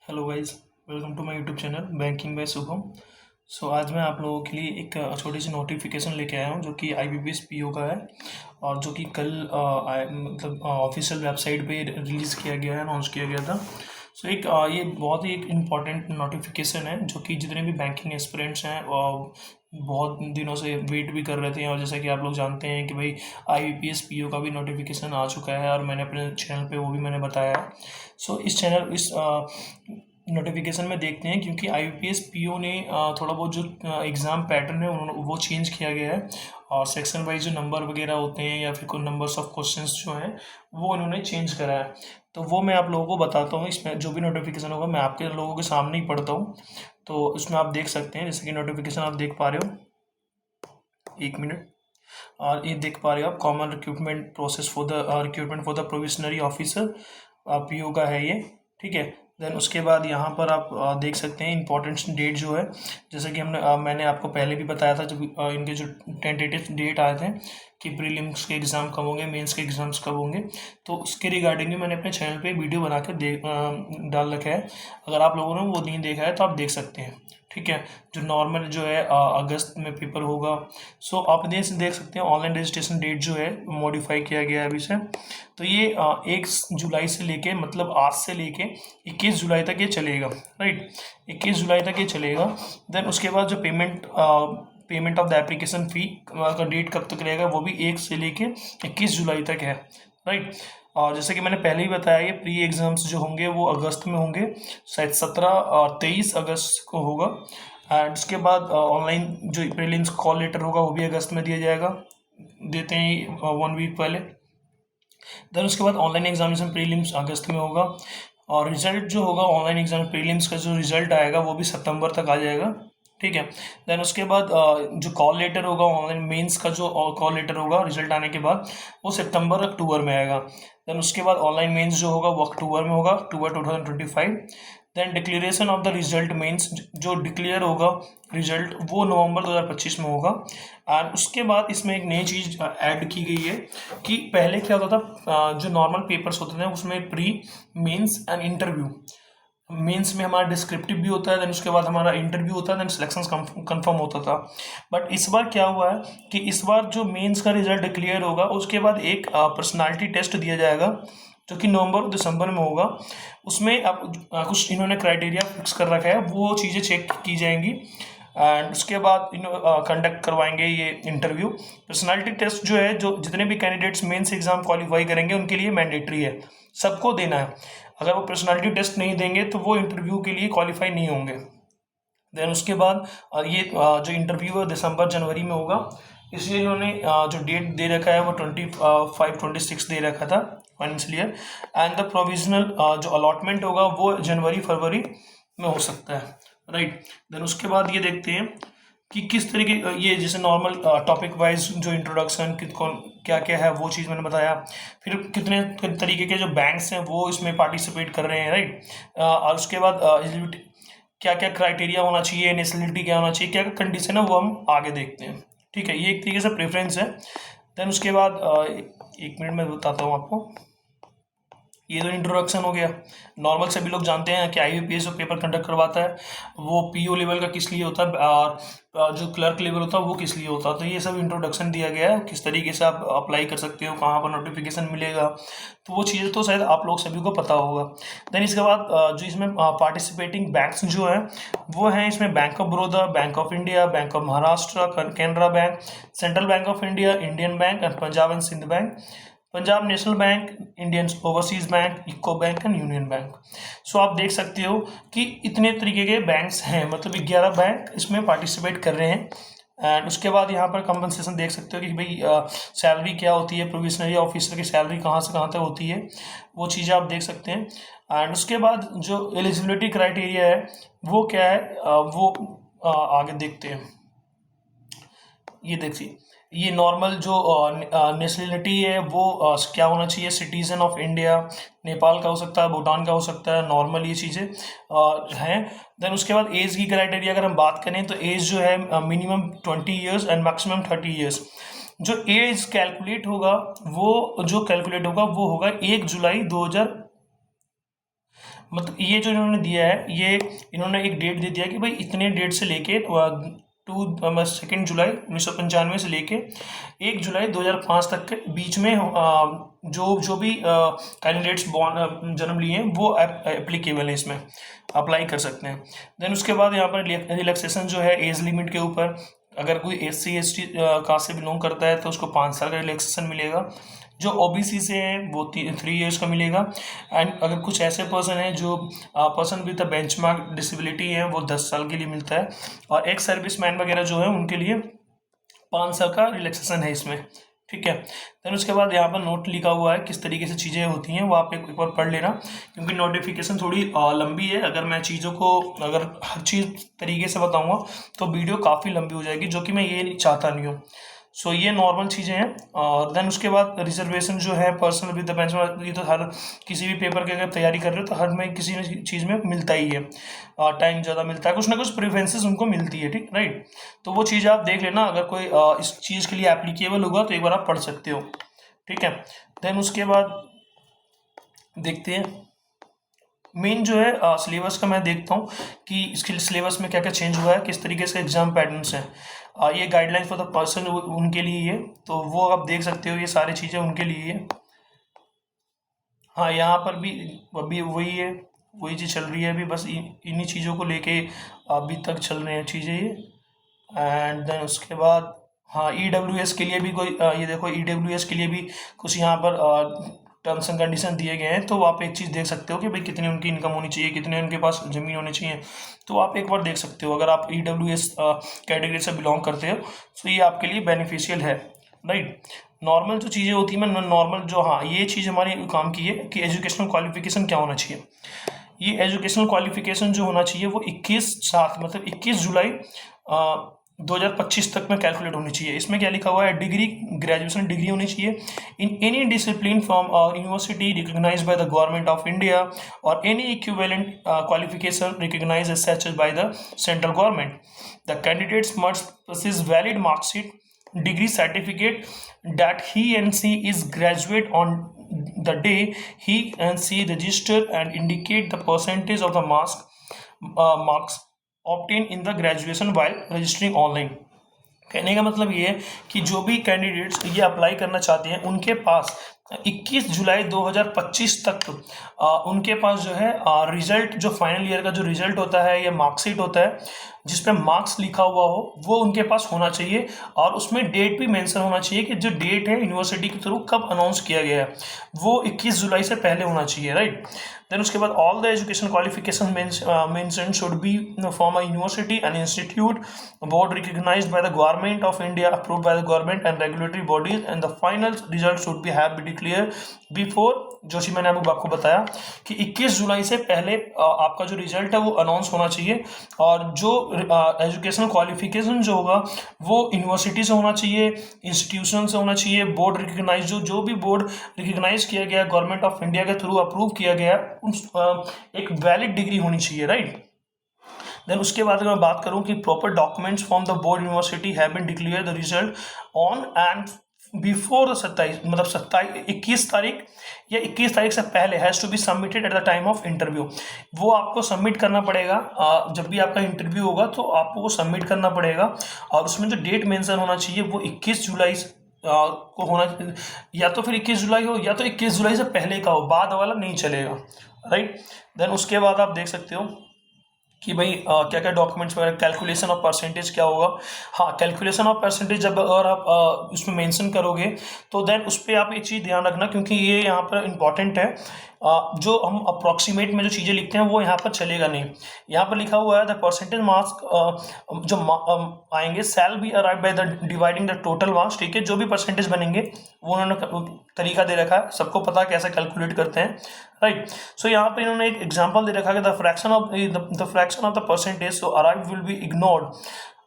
Hello guys, welcome to my YouTube channel banking by Shubham. आज मैं आप लोगों के लिए एक छोटी सी नोटिफिकेशन लेके आया हूँ जो कि IBPS PO का है और जो कि कल मतलब ऑफिशियल वेबसाइट पे रिलीज़ किया गया है, अनाउंस किया गया था। ये बहुत ही एक इम्पॉर्टेंट नोटिफिकेशन है जो कि जितने भी बैंकिंग एस्पिरेंट्स हैं बहुत दिनों से वेट भी कर रहे थे। और जैसा कि आप लोग जानते हैं कि भाई IBPS PO का भी नोटिफिकेशन आ चुका है और मैंने अपने चैनल पे वो भी मैंने बताया है। इस नोटिफिकेशन में देखते हैं, क्योंकि IBPS PO ने थोड़ा बहुत जो एग्ज़ाम पैटर्न है उन्होंने वो चेंज किया गया है और सेक्शन वाइज जो नंबर वगैरह होते हैं या फिर कोई नंबर्स ऑफ क्वेश्चंस जो हैं वो इन्होंने चेंज करा है। तो वो मैं आप लोगों को बताता हूँ। इसमें जो भी नोटिफिकेशन होगा मैं आपके लोगों के सामने ही पढ़ता हूँ, तो इसमें आप देख सकते हैं। जैसे कि नोटिफिकेशन आप देख पा रहे हो, 1 मिनट। और ये देख पा रहे हो आप, common recruitment process for the recruitment for the provisionary officer PO का है ये, ठीक है। देन उसके बाद यहाँ पर आप देख सकते हैं इंपॉर्टेंट डेट जो है। जैसे कि मैंने आपको पहले भी बताया था, जब इनके जो टेंटेटिव डेट आए थे कि प्रीलिम्स के एग्ज़ाम कब होंगे, मेंस के एग्ज़ाम्स कब होंगे, तो उसके रिगार्डिंग भी मैंने अपने चैनल पे वीडियो बना के डाल रखा है। अगर आप लोगों ने वो नहीं देखा है तो आप देख सकते हैं, ठीक है। जो नॉर्मल जो है अगस्त में पेपर होगा। आप देख सकते हैं ऑनलाइन रजिस्ट्रेशन डेट जो है मॉडिफाई किया गया है अभी से। तो ये 1 जुलाई से लेके, मतलब आज से लेके 21 जुलाई तक ये चलेगा, राइट। 21 जुलाई तक ये चलेगा। देन उसके बाद जो payment of the application fee का डेट कब तक रहेगा, वो भी 1 से लेके 21 जुलाई तक है, राइट। और जैसे कि मैंने पहले ही बताया, ये प्री एग्ज़ाम्स जो होंगे वो अगस्त में होंगे, शायद 17 और 23 अगस्त को होगा। एंड उसके बाद ऑनलाइन जो प्रीलिम्स कॉल लेटर होगा वो भी अगस्त में दिया जाएगा, देते हैं 1 वीक पहले। देन उसके बाद ऑनलाइन एग्जामिनेशन प्रीलिम्स अगस्त में होगा और रिजल्ट जो होगा ऑनलाइन एग्जाम प्रीलिम्स का जो रिजल्ट आएगा वो भी सितंबर तक आ जाएगा, ठीक है। देन उसके बाद जो कॉल लेटर होगा ऑनलाइन मेंस का, जो कॉल लेटर होगा रिजल्ट आने के बाद, वो सितंबर अक्टूबर में आएगा। देन उसके बाद ऑनलाइन मेंस जो होगा वो अक्टूबर में होगा, अक्टूबर 2025। Then declaration of the result mains, जो डिक्लेयर होगा रिजल्ट, वो नवंबर 2025 में होगा। एंड उसके बाद इसमें एक नई चीज़ ऐड की गई है कि पहले क्या होता था, जो नॉर्मल पेपर्स होते थे उसमें pre, mains and interview. Mains में हमारा डिस्क्रिप्टिव भी होता है, देन उसके बाद हमारा इंटरव्यू होता है, देन सिलेक्शन कंफर्म होता था। बट इस बार क्या हुआ है कि इस बार जो मेंस का रिजल्ट डिक्लेयर होगा उसके बाद एक पर्सनालिटी टेस्ट दिया जाएगा जो कि नवंबर और दिसंबर में होगा। उसमें अब कुछ इन्होंने क्राइटेरिया फिक्स कर रखा है, वो चीज़ें चेक की जाएंगी। एंड उसके बाद कंडक्ट करवाएंगे ये इंटरव्यू। पर्सनालिटी टेस्ट जो है, जो जितने भी कैंडिडेट्स मेंस एग्जाम क्वालिफाई करेंगे उनके लिए मैंडेटरी है, सबको देना है। अगर वो पर्सनालिटी टेस्ट नहीं देंगे तो वो इंटरव्यू के लिए क्वालिफाई नहीं होंगे। देन उसके बाद ये जो इंटरव्यू है दिसंबर जनवरी में होगा, इसलिए इन्होंने जो डेट दे रखा है वो 25-26 दे रखा था financial year. And the provisional जो अलॉटमेंट होगा वो जनवरी फरवरी में हो सकता है, राइट। देन उसके बाद ये देखते हैं कि किस तरीके, ये जैसे नॉर्मल टॉपिक वाइज जो इंट्रोडक्शन कौन क्या क्या है वो चीज़ मैंने बताया। फिर कितने तरीके के जो बैंक्स हैं वो इसमें पार्टिसिपेट कर रहे हैं, राइट। और उसके बाद एलिजिबिलिटी, क्या क्या क्राइटेरिया होना चाहिए, नेशनलिटी क्या होना चाहिए, क्या क्या कंडीशन है, वो हम आगे देखते हैं, ठीक है। ये एक तरीके से प्रेफरेंस है। देन उसके बाद 1 मिनट में बताता हूँ आपको। ये तो इंट्रोडक्शन हो गया। नॉर्मल सभी लोग जानते हैं कि IBPS जो पेपर कंडक्ट करवाता है वो PO लेवल का किस लिए होता है और जो क्लर्क लेवल होता है वो किस लिए होता है। तो ये सब इंट्रोडक्शन दिया गया है, किस तरीके से आप अप्लाई कर सकते हो, कहाँ पर नोटिफिकेशन मिलेगा, तो वो चीज़ें तो शायद आप लोग सभी को पता होगा। देन इसके बाद जो इसमें पार्टिसिपेटिंग बैंक्स जो हैं वो हैं, इसमें bank of Baroda, bank of India, bank of Maharashtra, Canara bank, central bank of India, Indian bank and Punjab and Sindh bank, Punjab national bank, Indian overseas bank, UCO bank and union bank. आप देख सकते हो कि इतने तरीके के बैंक्स हैं, मतलब 11 बैंक इसमें पार्टिसिपेट कर रहे हैं। एंड उसके बाद यहाँ पर कंपनसेशन देख सकते हो कि भाई सैलरी क्या होती है, प्रोविजनरी ऑफिसर की सैलरी कहाँ से कहाँ तक होती है, वो चीज़ें आप देख सकते हैं। एंड उसके बाद जो एलिजिबिलिटी क्राइटेरिया है वो क्या है, वो आगे देखते हैं। ये देखिए, ये नॉर्मल जो नेशनलिटी है वो क्या होना चाहिए, सिटीजन ऑफ इंडिया, नेपाल का हो सकता है, भूटान का हो सकता है, नॉर्मल ये चीज़ें हैं। देन उसके बाद एज की क्राइटेरिया अगर हम बात करें तो एज जो है minimum 20 years and maximum 30 years. जो एज कैलकुलेट होगा वो 1 जुलाई 2000 मतलब ये जो इन्होंने दिया है, ये इन्होंने एक डेट दे दिया कि भाई इतने डेट से लेके 2 जुलाई 1995 से लेके 1 जुलाई 2005 तक के बीच में जो जो भी कैंडिडेट्स जन्म लिए हैं वो एप्लीकेबल है, इसमें अप्लाई कर सकते हैं। देन उसके बाद यहाँ पर रिलैक्सेशन जो है एज लिमिट के ऊपर, अगर कोई SC ST कास्ट से बिलोंग करता है तो उसको 5 साल का रिलैक्सेशन मिलेगा। जो OBC से है वो 3 years का मिलेगा। एंड अगर कुछ ऐसे पर्सन हैं जो पर्सन विद बेंचमार्क डिसेबिलिटी है वो 10 साल के लिए मिलता है। और एक्स सर्विसमैन वगैरह जो है उनके लिए 5 साल का रिलैक्सेशन है इसमें, ठीक है। देन उसके बाद यहाँ पर नोट लिखा हुआ है किस तरीके से चीज़ें होती हैं, वो आप एक बार पढ़ लेना, क्योंकि नोटिफिकेशन थोड़ी लंबी है। अगर मैं चीज़ों को अगर हर चीज़ तरीके से बताऊँगा तो वीडियो काफ़ी लंबी हो जाएगी, जो कि मैं ये चाहता नहीं हूँ। सो ये नॉर्मल चीज़ें हैं। और देन उसके बाद रिजर्वेशन जो है पर्सनल विद द बेंचमार्क, ये तो हर किसी भी पेपर की अगर तैयारी कर रहे हो तो हर में किसी न चीज़ में मिलता ही है, टाइम ज़्यादा मिलता है, कुछ ना कुछ प्रेफरेंसेस उनको मिलती है, ठीक, राइट। तो वो चीज़ आप देख लेना, अगर कोई इस चीज़ के लिए एप्लीकेबल होगा तो एक बार आप पढ़ सकते हो, ठीक है। देन उसके बाद देखते हैं मेन जो है सिलेबस का। मैं देखता हूँ कि इसके सिलेबस में क्या क्या चेंज हुआ है, किस तरीके से एग्जाम पैटर्न्स हैं। ये गाइडलाइंस फॉर द पर्सन उनके लिए है, तो वो आप देख सकते हो, ये सारी चीज़ें उनके लिए है। हाँ, यहाँ पर भी अभी वही है, वही चीज़ चल रही है अभी, बस इन्हीं चीज़ों को लेके अभी तक चल रहे हैं चीज़ें ये। एंड देन उसके बाद हाँ, EWS के लिए भी कोई ये देखो, EWS के लिए भी कुछ यहाँ पर टर्म्स एंड कंडीशन दिए गए हैं। तो आप एक चीज़ देख सकते हो कि भाई कितनी उनकी इनकम होनी चाहिए, कितने उनके पास ज़मीन होनी चाहिए, तो आप एक बार देख सकते हो। अगर आप EWS कैटेगरी से बिलोंग करते हो तो ये आपके लिए बेनिफिशियल है, राइट। नॉर्मल जो चीज़ें होती है, मैं नॉर्मल जो, हाँ, ये चीज़ हमारी काम की है कि एजुकेशनल क्वालिफिकेशन क्या होना चाहिए। ये एजुकेशनल क्वालिफिकेशन जो होना चाहिए वो 21/7 मतलब 21 जुलाई 2025 तक में कैलकुलेट होनी चाहिए। इसमें क्या लिखा हुआ है, डिग्री, ग्रेजुएशन डिग्री होनी चाहिए in any discipline from university recognised by the government of India और any equivalent qualification recognised as such by the central government. The candidates must possess valid marksheet, degree certificate that he and she is graduate on the day he and she register and indicate the percentage of the marks obtained in the graduation while registering online। कहने का मतलब ये है कि जो भी candidates ये apply करना चाहते हैं उनके पास 21 जुलाई 2025 तक उनके पास जो है रिजल्ट, जो फाइनल ईयर का जो रिजल्ट होता है या मार्कशीट होता है जिस पे मार्क्स लिखा हुआ हो, वो उनके पास होना चाहिए। और उसमें डेट भी मेंशन होना चाहिए कि जो डेट है यूनिवर्सिटी के थ्रू कब अनाउंस किया गया है, वो 21 जुलाई से पहले होना चाहिए, राइट। देन उसके बाद all the education qualification mention should be from a university and institute board recognised by the government of India, approved by the government and regulatory bodies, and the final result should be have be declare before, जो कि मैंने आपको बताया कि 21 जुलाई से पहले आपका जो रिजल्ट है वो अनाउंस होना चाहिए। और जो एजुकेशनल क्वालिफिकेशन जो होगा वो यूनिवर्सिटी से होना चाहिए, इंस्टीट्यूशन से होना चाहिए, बोर्ड रिकग्नाइज, जो भी बोर्ड रिकग्नाइज किया गया गवर्नमेंट ऑफ इंडिया के थ्रू अप्रूव किया गया, एक वैलिड डिग्री होनी चाहिए, राइट। देन उसके बाद अगर मैं बात करूं कि proper documents from the board university have been declare the result on and before 27 मतलब 21 तारीख या 21 तारीख से पहले has to be submitted at the time of interview. वो आपको सबमिट करना पड़ेगा जब भी आपका इंटरव्यू होगा, तो आपको वो सबमिट करना पड़ेगा। और उसमें जो डेट मेंशन होना चाहिए वो 21 जुलाई को होना, या तो फिर 21 जुलाई हो या तो 21 जुलाई से पहले का हो, बाद वाला नहीं चलेगा, राइट। देन उसके बाद आप देख सकते हो कि भाई क्या क्या डॉक्यूमेंट्स वगैरह, कैलकुलेशन ऑफ परसेंटेज क्या होगा। हाँ, कैलकुलेशन ऑफ परसेंटेज जब अगर आप उसमें मेंशन करोगे तो देन उस पर आप एक चीज़ ध्यान रखना, क्योंकि ये यहाँ पर इम्पॉर्टेंट है। जो हम अप्रॉक्सीमेट में जो चीज़ें लिखते हैं वो यहाँ पर चलेगा नहीं। यहाँ पर लिखा हुआ है द परसेंटेज मार्क्स जो आएंगे shall be arrive by the dividing the total marks, ठीक है। जो भी परसेंटेज बनेंगे वो उन्होंने तरीका दे रखा है, सबको पता है कैसे कैलकुलेट करते हैं, राइट। सो यहाँ पर इन्होंने एक एग्जाम्पल दे रखा है the fraction of the percentage so arrive will be ignored.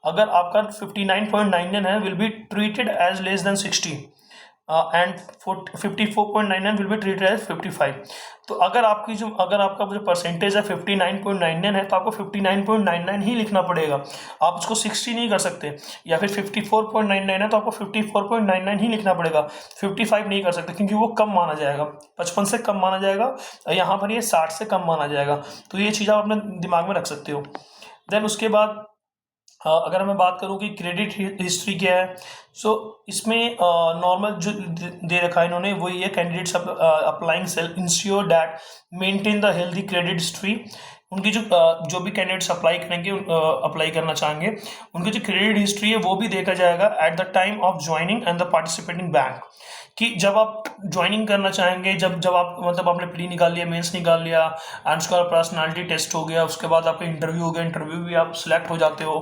अगर आपका 59.99 है will be treated as less than 60, and 54.99 will be treated as 55। तो अगर आपका जो परसेंटेज है 59.99 है तो आपको 59.99 ही लिखना पड़ेगा, आप उसको 60 नहीं कर सकते। या फिर 54.99 है तो आपको 54.99 ही लिखना पड़ेगा, 55 नहीं कर सकते, क्योंकि वो कम माना जाएगा, 55 से कम माना जाएगा, यहाँ पर ये 60 से कम माना जाएगा। तो ये चीज़ आप अपने दिमाग में रख सकते हो। देन उसके बाद अगर मैं बात करूँ कि क्रेडिट हिस्ट्री क्या है, सो इसमें नॉर्मल जो दे रखा है इन्होंने वो ये, candidates applying self ensure that maintain the healthy credit history. उनकी जो भी कैंडिडेट्स अप्लाई करेंगे, अप्लाई करना चाहेंगे, उनकी जो क्रेडिट हिस्ट्री है वो भी देखा जाएगा eight the time of joining and the participating bank. कि जब आप ज्वाइनिंग करना चाहेंगे, जब आप मतलब आपने प्री निकाल लिया, मेंस निकाल लिया, एंड उसके बाद पर्सनालिटी टेस्ट हो गया, उसके बाद आपका इंटरव्यू हो गया, इंटरव्यू भी आप सिलेक्ट हो जाते हो,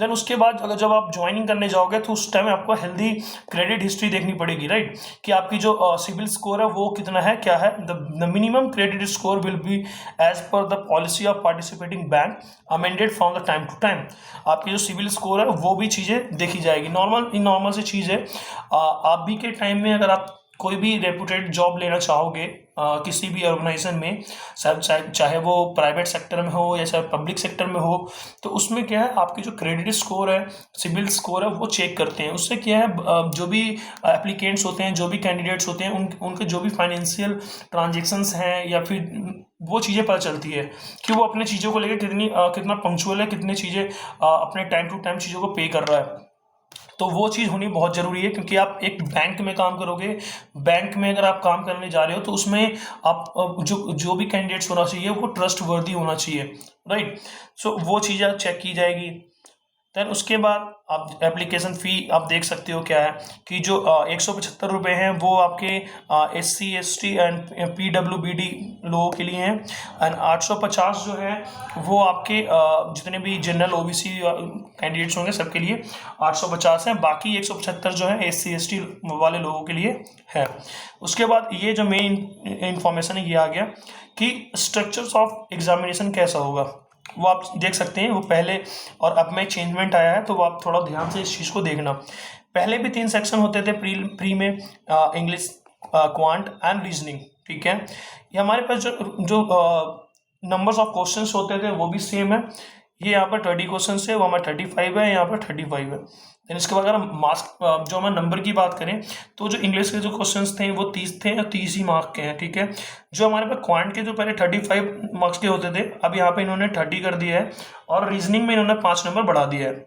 देन उसके बाद अगर जब आप ज्वाइनिंग करने जाओगे तो उस टाइम आपको हेल्दी क्रेडिट हिस्ट्री देखनी पड़ेगी, राइट। कि आपकी जो सिविल स्कोर है वो कितना है, क्या है, the minimum credit score will be as per the policy of participating bank amended from the time to time. आपकी जो सिविल स्कोर है वो भी चीज़ें देखी जाएगी, नॉर्मल सी चीज़ है। आप भी के टाइम में अगर आप कोई भी रेपुटेड जॉब लेना चाहोगे किसी भी ऑर्गेनाइजेशन में, चाहे वो प्राइवेट सेक्टर में हो या चाहे पब्लिक सेक्टर में हो, तो उसमें क्या है, आपकी जो क्रेडिट स्कोर है, सिविल स्कोर है, वो चेक करते हैं। उससे क्या है, जो भी एप्लीकेंट्स होते हैं, जो भी कैंडिडेट्स होते हैं, उनके जो भी फाइनेंशियल ट्रांजेक्शन्स हैं या फिर वो चीज़ें पता चलती है कि वो अपने चीज़ों को लेकर कितना पंक्चुअल है, कितनी चीज़ें अपने टाइम टू टाइम चीज़ों को पे कर रहा है। तो वो चीज़ होनी बहुत ज़रूरी है, क्योंकि आप एक बैंक में काम करोगे, बैंक में अगर आप काम करने जा रहे हो तो उसमें आप जो भी कैंडिडेट्स होना चाहिए वो ट्रस्ट वर्दी होना चाहिए, राइट। सो वो चीज़ें चेक की जाएगी। देन उसके बाद आप एप्लीकेशन फ़ी आप देख सकते हो क्या है, कि जो 175 रुपये हैं वो आपके SC ST एंड PWBD लोगों के लिए हैं, एंड 850 जो है वो आपके जितने भी जनरल OBC कैंडिडेट्स होंगे सबके लिए 850 है। बाकी 175 जो है SC ST वाले लोगों के लिए है। उसके बाद ये जो मेन इंफॉर्मेशन है ये आ गया कि स्ट्रक्चर्स ऑफ एग्जामिनेशन कैसा होगा, वो आप देख सकते हैं। वो पहले और अब में चेंजमेंट आया है, तो वो आप थोड़ा ध्यान से इस चीज़ को देखना। पहले भी 3 सेक्शन होते थे प्री में, इंग्लिश, क्वांट एंड रीजनिंग, ठीक है। ये हमारे पास जो नंबर्स ऑफ क्वेश्चंस होते थे वो भी सेम है। ये यहाँ पर 30 क्वेश्चन है, वो हमारा 35 है, यहाँ पर 35 है। देन इसके बाद अगर हम मार्क्स जो हमारे नंबर की बात करें, तो जो इंग्लिश के जो क्वेश्चंस थे वो 30 थे और 30 ही मार्क के हैं, ठीक है। जो हमारे पास क्वांट के जो पहले 35 मार्क्स के होते थे, अब यहाँ पे इन्होंने 30 कर दिया है, और रीजनिंग में इन्होंने 5 नंबर बढ़ा दिया है।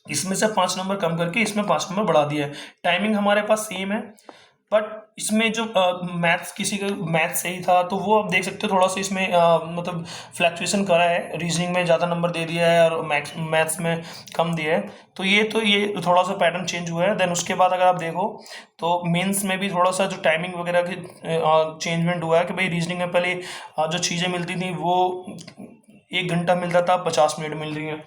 इसमें से 5 नंबर कम करके इसमें 5 नंबर बढ़ा दिया है। टाइमिंग हमारे पास सेम है, बट इसमें जो मैथ्स, किसी का मैथ्स सही था तो वो आप देख सकते हो थोड़ा सा इसमें मतलब फ्लैक्चुएशन करा है, रीजनिंग में ज़्यादा नंबर दे दिया है और मैथ्स में कम दिया है। तो ये थोड़ा सा पैटर्न चेंज हुआ है। देन उसके बाद अगर आप देखो तो मेंस में भी थोड़ा सा जो टाइमिंग वगैरह की चेंजमेंट हुआ है, कि भाई रीजनिंग में पहले जो चीज़ें मिलती थी वो 1 घंटा मिलता था, 50 मिनट मिल रही है।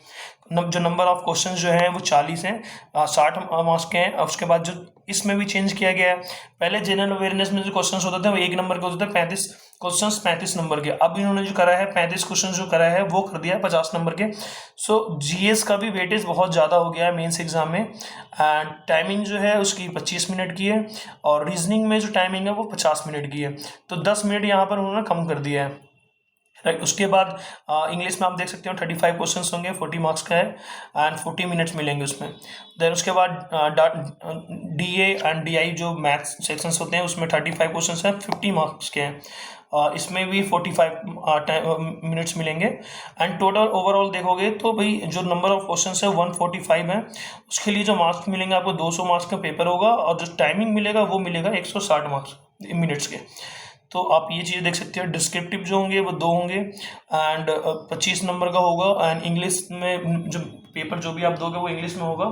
जो नंबर ऑफ क्वेश्चंस जो हैं वो 40 हैं, 60 मार्क्स के हैं। उसके बाद जो इसमें भी चेंज किया गया है, पहले जनरल अवेयरनेस में जो क्वेश्चंस होते थे वो 1 नंबर के होते थे, 35 क्वेश्चंस 35 नंबर के। अब इन्होंने जो करा है 35 क्वेश्चन जो करा है वो कर दिया है 50 नंबर के। सो GS का भी वेटेज बहुत ज़्यादा हो गया है मेंस एग्जाम में, एंड टाइमिंग जो है उसकी 25 मिनट की है, और रीजनिंग में जो टाइमिंग है वो 50 मिनट की है। तो 10 मिनट यहाँ पर उन्होंने कम कर दिया है, राइट। उसके बाद इंग्लिश में आप देख सकते हो 35 क्वेश्चन होंगे, 40 मार्क्स का है, एंड 40 मिनट्स मिलेंगे उसमें। देन उसके बाद DA एंड DI जो मैथ्स सेक्शंस होते हैं उसमें 35 क्वेश्चन हैं, 50 मार्क्स के हैं, इसमें भी 45 मिनट्स मिलेंगे। एंड टोटल ओवरऑल देखोगे तो भाई जो नंबर ऑफ क्वेश्चन है 145 है, उसके लिए जो मार्क्स मिलेंगे आपको 200 मार्क्स का पेपर होगा, और जो टाइमिंग मिलेगा वो मिलेगा 160 मार्क्स मिनट्स के। तो आप ये चीज़ देख सकते हो। डिस्क्रिप्टिव जो होंगे वो 2 होंगे, एंड 25 नंबर का होगा, एंड इंग्लिश में जो पेपर जो भी आप दोगे वो इंग्लिश में होगा,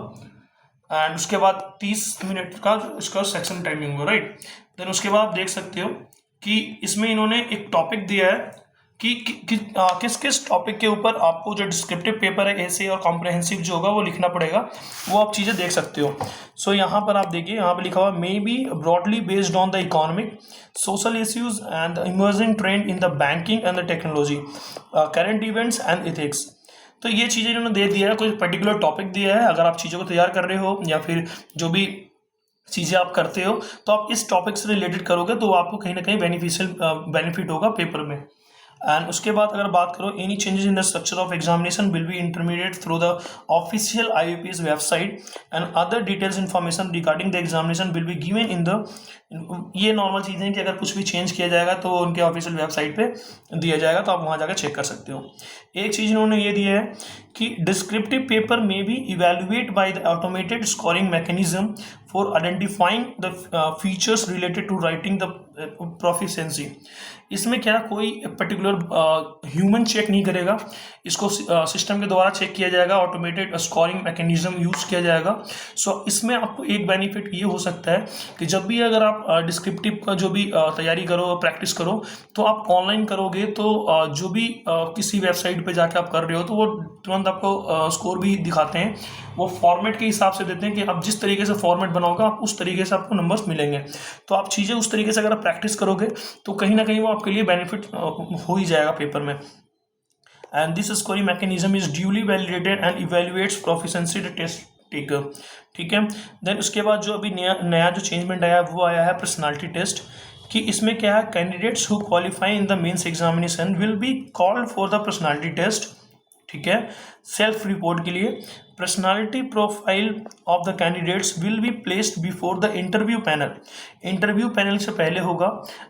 एंड उसके बाद 30 मिनट का इसका सेक्शन टाइमिंग होगा, राइट। देन उसके बाद आप देख सकते हो कि इसमें इन्होंने एक टॉपिक दिया है कि किस किस टॉपिक के ऊपर आपको जो डिस्क्रिप्टिव पेपर है ऐसे और कॉम्प्रहेंसिव जो होगा वो लिखना पड़ेगा, वो आप चीज़ें देख सकते हो। सो यहाँ पर आप देखिए, यहाँ पर लिखा हुआ may be broadly based on the economic social issues and the emerging trend in the banking and the technology, current events and ethics. तो ये चीज़ें इन्होंने दे दिया है, कोई पर्टिकुलर टॉपिक दिया है। अगर आप चीज़ों को तैयार कर रहे हो या फिर जो भी चीज़ें आप करते हो, तो आप इस टॉपिक से रिलेटेड करोगे तो आपको कहीं ना कहीं बेनिफिट होगा पेपर में। एंड उसके बाद अगर बात करो, any changes in the structure of examination will B intermediate through the official IBPS website and other details information regarding the examination will be given in the, ये नॉर्मल चीज़ें हैं कि अगर कुछ भी चेंज किया जाएगा तो उनके ऑफिशियल वेबसाइट पे दिया जाएगा, तो आप वहाँ जाकर चेक कर सकते हो। एक चीज़ इन्होंने ये दिया है कि डिस्क्रिप्टिव पेपर में be evaluate by the automated scoring mechanism for identifying the features related to writing the proficiency. इसमें क्या, कोई पर्टिकुलर ह्यूमन चेक नहीं करेगा, इसको सिस्टम के द्वारा चेक किया जाएगा, ऑटोमेटेड स्कोरिंग मैकेनिज्म यूज़ किया जाएगा। सो इसमें आपको एक बेनिफिट ये हो सकता है कि जब भी अगर आप डिस्क्रिप्टिव का जो भी तैयारी करो, प्रैक्टिस करो, तो आप ऑनलाइन करोगे तो जो भी किसी वेबसाइट पे जाके आप कर रहे हो तो वो तुरंत आपको स्कोर भी दिखाते हैं, वो फॉर्मेट के हिसाब से देते हैं कि आप जिस तरीके से फॉर्मेट बनाओगे आप उस तरीके से आपको नंबर्स मिलेंगे। तो आप चीज़ें उस तरीके से अगर आप प्रैक्टिस करोगे तो कहीं ना कहीं वो आपके लिए बेनिफिट हो ही जाएगा पेपर में। And this scoring mechanism is duly validated and evaluates proficiency test taker. ठीक है। देन उसके बाद जो अभी नया जो चेंजमेंट आया वो आया है पर्सनालिटी टेस्ट, कि इसमें क्या है, candidates who qualify in the mains examination will be called for the personality test. ठीक है। सेल्फ रिपोर्ट के लिए personality profile of the candidates will be placed before the interview panel, interview panel से पहले होगा।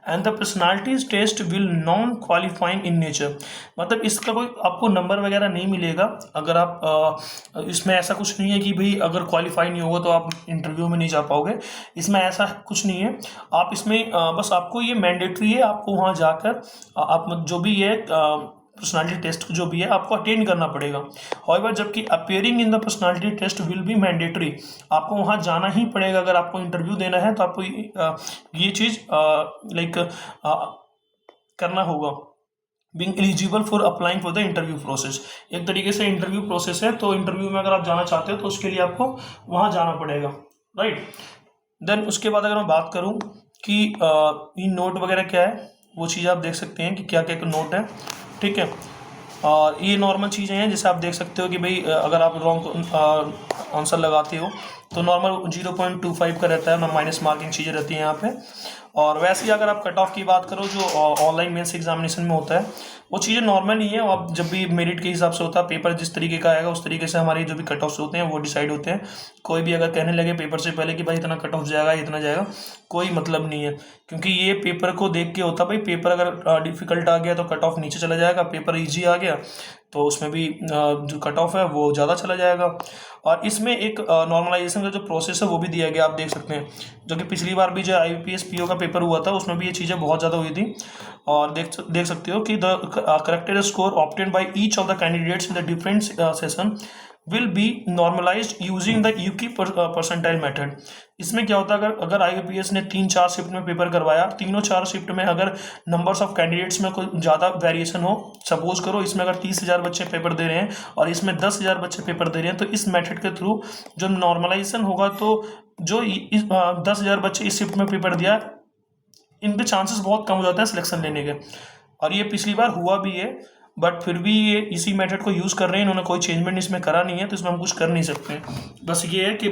And the personality test will non qualifying in nature, मतलब इसका कोई आपको नंबर वगैरह नहीं मिलेगा। अगर आप इसमें ऐसा कुछ नहीं है कि भाई अगर क्वालिफाई नहीं होगा तो आप इंटरव्यू में नहीं जा पाओगे, इसमें ऐसा कुछ नहीं है। आप इसमें बस आपको ये मैंडेटरी है, आपको वहाँ जाकर आप जो भी है पर्सनालिटी टेस्ट जो भी है आपको अटेंड करना पड़ेगा। हाउएवर जबकि appearing in the personality test will be mandatory, आपको वहाँ जाना ही पड़ेगा। अगर आपको इंटरव्यू देना है तो आपको ये चीज़ करना होगा। Being eligible for applying for the interview process, एक तरीके से इंटरव्यू प्रोसेस है, तो इंटरव्यू में अगर आप जाना चाहते हो तो उसके लिए आपको वहाँ जाना पड़ेगा, राइट। देन उसके बाद अगर मैं बात करूँ कि ये नोट वगैरह क्या है, वो चीज़ आप देख सकते हैं कि क्या क्या नोट है। ठीक है। और ये नॉर्मल चीज़ें हैं, जैसे आप देख सकते हो कि भाई अगर आप रॉन्ग आंसर लगाते हो तो नॉर्मल 0.25 का रहता है, माइनस मार्किंग चीज़ें रहती हैं यहाँ पे। और वैसे ही अगर आप कट ऑफ की बात करो जो ऑनलाइन मेंस एग्जामिनेशन में होता है, वो चीज़ें नॉर्मल ही है। आप जब भी मेरिट के हिसाब से होता है, पेपर जिस तरीके का आएगा उस तरीके से हमारे जो भी कट ऑफ्स होते हैं वो डिसाइड होते हैं। कोई भी अगर कहने लगे पेपर से पहले कि भाई इतना कट ऑफ जाएगा इतना जाएगा, कोई मतलब नहीं है, क्योंकि ये पेपर को देख के होता है। भाई पेपर अगर डिफिकल्ट आ गया तो कट ऑफ नीचे चला जाएगा, पेपर ईजी आ गया तो उसमें भी जो कट ऑफ है वो ज़्यादा चला जाएगा। और इसमें एक नॉर्मलाइजेशन का जो प्रोसेस है वो भी दिया गया, आप देख सकते हैं, जो कि पिछली बार भी जो IBPS PO का पेपर हुआ था उसमें भी ये चीज़ें बहुत ज़्यादा हुई थी। और देख सकते हो कि the corrected score obtained by each of the candidates in the different session will be normalised using the equipercentile method. इसमें क्या होता है, अगर IBPS ने 3-4 शिफ्ट में पेपर करवाया, तीनों 4 शिफ्ट में अगर नंबर्स ऑफ कैंडिडेट्स में कोई ज़्यादा वेरिएशन हो, सपोज करो इसमें अगर 30,000 बच्चे पेपर दे रहे हैं और इसमें 10,000 बच्चे पेपर दे रहे हैं, तो इस मेथड के थ्रू जो नॉर्मलाइजेशन होगा तो जो 10,000 बच्चे इस शिफ्ट में पेपर दिया, इनके चांसेस बहुत कम हो जाते हैं सिलेक्शन लेने के। और ये पिछली बार हुआ भी है, बट फिर भी ये इसी मेथड को यूज़ कर रहे हैं, इन्होंने कोई चेंजमेंट इसमें करा नहीं है, तो इसमें हम कुछ कर नहीं सकते। बस ये है कि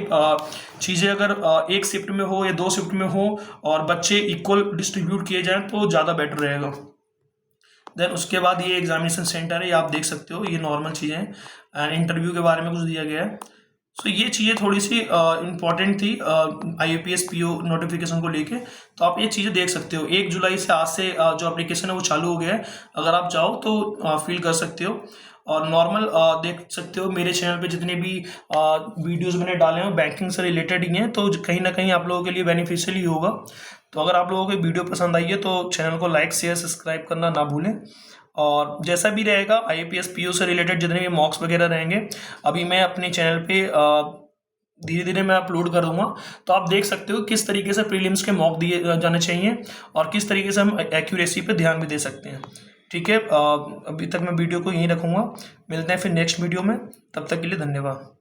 चीज़ें अगर एक शिफ्ट में हो या 2 शिफ्ट में हो और बच्चे इक्वल डिस्ट्रीब्यूट किए जाएँ तो ज़्यादा बेटर रहेगा। देन उसके बाद ये एग्जामिनेशन सेंटर है, ये आप देख सकते हो, ये नॉर्मल चीज़ें हैं। एंड इंटरव्यू के बारे में कुछ दिया गया है। सो ये चीज़ें थोड़ी सी इम्पॉर्टेंट थी IBPS PO नोटिफिकेशन को लेके, तो आप ये चीज़ें देख सकते हो। 1 जुलाई से आज से जो एप्लीकेशन है वो चालू हो गया है, अगर आप चाहो तो फिल कर सकते हो। और नॉर्मल देख सकते हो मेरे चैनल पे जितने भी वीडियोस मैंने डाले हैं बैंकिंग से रिलेटेड ही हैं, तो कहीं ना कहीं आप लोगों के लिए बेनिफिशियल ही होगा। तो अगर आप लोगों को वीडियो पसंद आई है तो चैनल को लाइक शेयर सब्सक्राइब करना ना भूलें। और जैसा भी रहेगा IBPS PO से रिलेटेड जितने भी मॉक्स वगैरह रहेंगे, अभी मैं अपने चैनल पे धीरे धीरे मैं अपलोड कर दूंगा, तो आप देख सकते हो किस तरीके से प्रीलिम्स के मॉक दिए जाने चाहिए और किस तरीके से हम एक्यूरेसी पे ध्यान भी दे सकते हैं। ठीक है। अभी तक मैं वीडियो को यहीं रखूँगा, मिलते हैं फिर नेक्स्ट वीडियो में, तब तक के लिए धन्यवाद।